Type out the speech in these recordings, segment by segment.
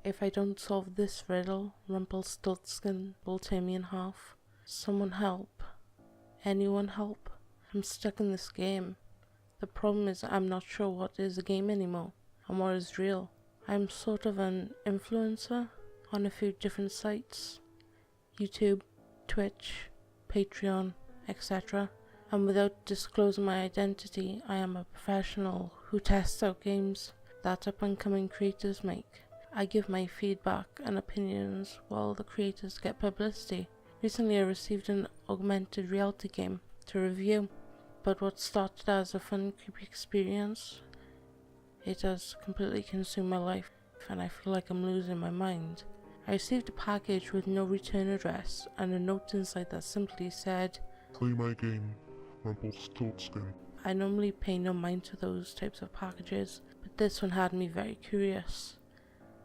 If I don't solve this riddle, Rumpelstiltskin will tear me in half. Someone help. Anyone help. I'm stuck in this game. The problem is I'm not sure what is a game anymore and what is real. I'm sort of an influencer on a few different sites. YouTube, Twitch, Patreon, etc. And without disclosing my identity, I am a professional who tests out games that up-and-coming creators make. I give my feedback and opinions while the creators get publicity. Recently I received an augmented reality game to review, but what started as a fun, creepy experience, it has completely consumed my life and I feel like I'm losing my mind. I received a package with no return address and a note inside that simply said, "Play my game, Rumpelstiltskin." I normally pay no mind to those types of packages, but this one had me very curious.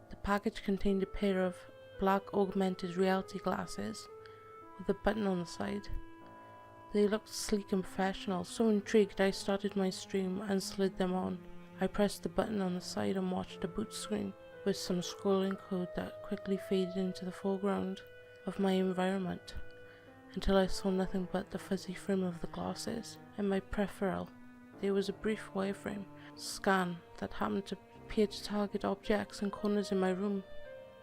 The package contained a pair of black augmented reality glasses with a button on the side. They looked sleek and professional, so intrigued I started my stream and slid them on. I pressed the button on the side and watched a boot screen with some scrolling code that quickly faded into the foreground of my environment until I saw nothing but the fuzzy frame of the glasses and my peripheral. There was a brief wireframe scan that happened to appear to target objects and corners in my room,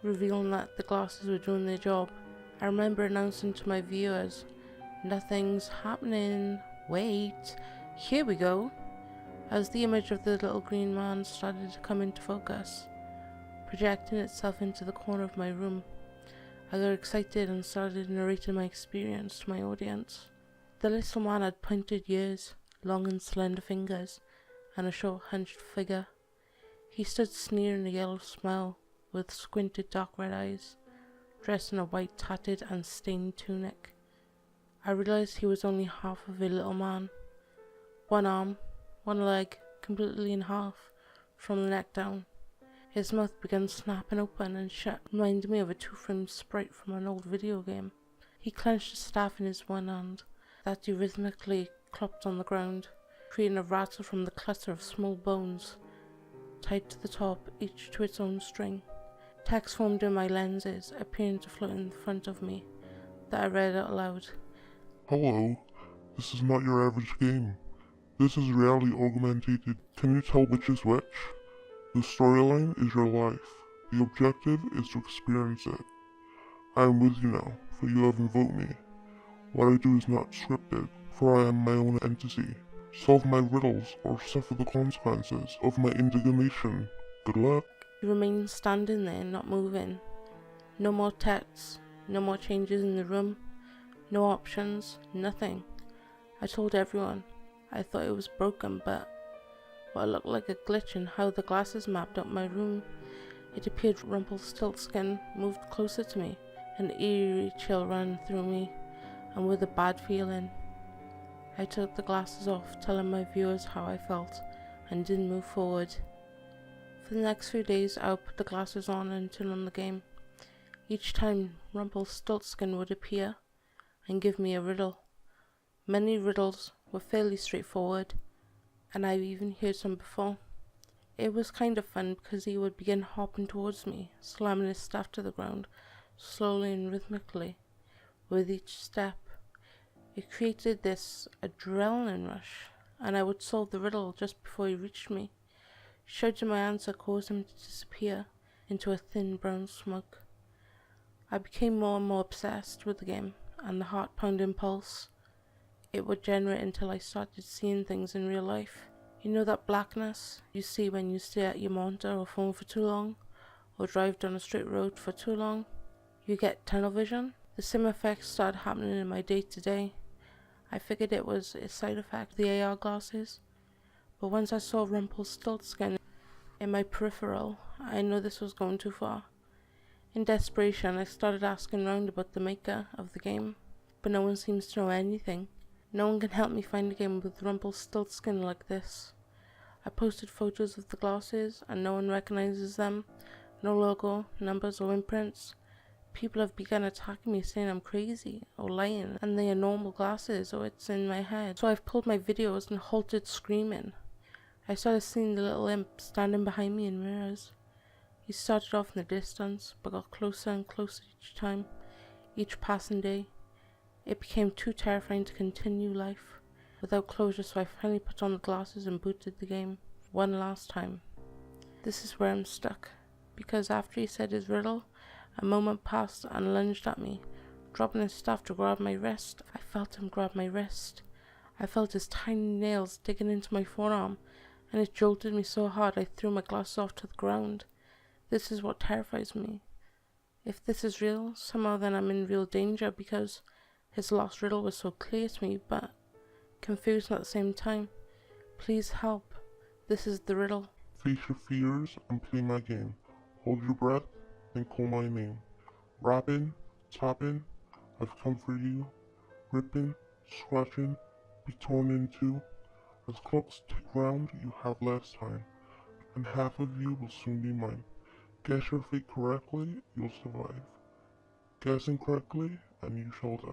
revealing that the glasses were doing their job. I remember announcing to my viewers, "Nothing's happening, wait, here we go," as the image of the little green man started to come into focus, projecting itself into the corner of my room. I got excited and started narrating my experience to my audience. The little man had pointed ears, long and slender fingers, and a short hunched figure. He stood sneering a yellow smile with squinted dark red eyes, dressed in a white tattered and stained tunic. I realized he was only half of a little man. One arm, one leg, completely in half, from the neck down. His mouth began snapping open and shut, reminding me of a two-frame sprite from an old video game. He clenched a staff in his one hand that he rhythmically clopped on the ground, creating a rattle from the cluster of small bones tied to the top, each to its own string. Text formed in my lenses, appearing to float in front of me, that I read out loud. "Hello, this is not your average game. This is reality augmented. Can you tell which is which? The storyline is your life. The objective is to experience it. I am with you now, for you have invoked me. What I do is not scripted, for I am my own entity. Solve my riddles or suffer the consequences of my indignation. Good luck." He remained standing there, not moving. No more texts, no more changes in the room, no options, nothing. I told everyone. I thought it was broken, but what looked like a glitch in how the glasses mapped up my room. It appeared Rumpelstiltskin moved closer to me. An eerie chill ran through me, and with a bad feeling, I took the glasses off, telling my viewers how I felt, and didn't move forward. For the next few days, I would put the glasses on and turn on the game. Each time, Rumpelstiltskin would appear and give me a riddle. Many riddles were fairly straightforward, and I've even heard some before. It was kind of fun because he would begin hopping towards me, slamming his staff to the ground, slowly and rhythmically, with each step. It created this adrenaline rush, and I would solve the riddle just before he reached me. Shouting my answer caused him to disappear into a thin brown smoke. I became more and more obsessed with the game, and the heart-pounding pulse it would generate until I started seeing things in real life. You know that blackness you see when you stare at your monitor or phone for too long, or drive down a straight road for too long? You get tunnel vision? The same effects started happening in my day-to-day. I figured it was a side effect of the AR glasses, but once I saw Rumpelstiltskin in my peripheral, I knew this was going too far. In desperation, I started asking around about the maker of the game, but no one seems to know anything. No one can help me find a game with Rumpelstiltskin like this. I posted photos of the glasses, and no one recognizes them. No logo, numbers or imprints. People have begun attacking me saying I'm crazy or lying and they are normal glasses or it's in my head. So I've pulled my videos and halted screaming. I started seeing the little imp standing behind me in mirrors. He started off in the distance, but got closer and closer each time, each passing day. It became too terrifying to continue life without closure, so I finally put on the glasses and booted the game one last time. This is where I'm stuck, because after he said his riddle, a moment passed and lunged at me, dropping his staff to grab my wrist. I felt him grab my wrist. I felt his tiny nails digging into my forearm, and it jolted me so hard I threw my glasses off to the ground. This is what terrifies me. If this is real, somehow then I'm in real danger, because his last riddle was so clear to me, but confusing at the same time. Please help. This is the riddle. Face your fears and play my game. Hold your breath and call my name. Rapping, tapping, I've come for you. Ripping, scratching, be torn in two. As clocks tick round, you have less time, and half of you will soon be mine. Guess your fate correctly, you'll survive. Guess incorrectly, and you shall die.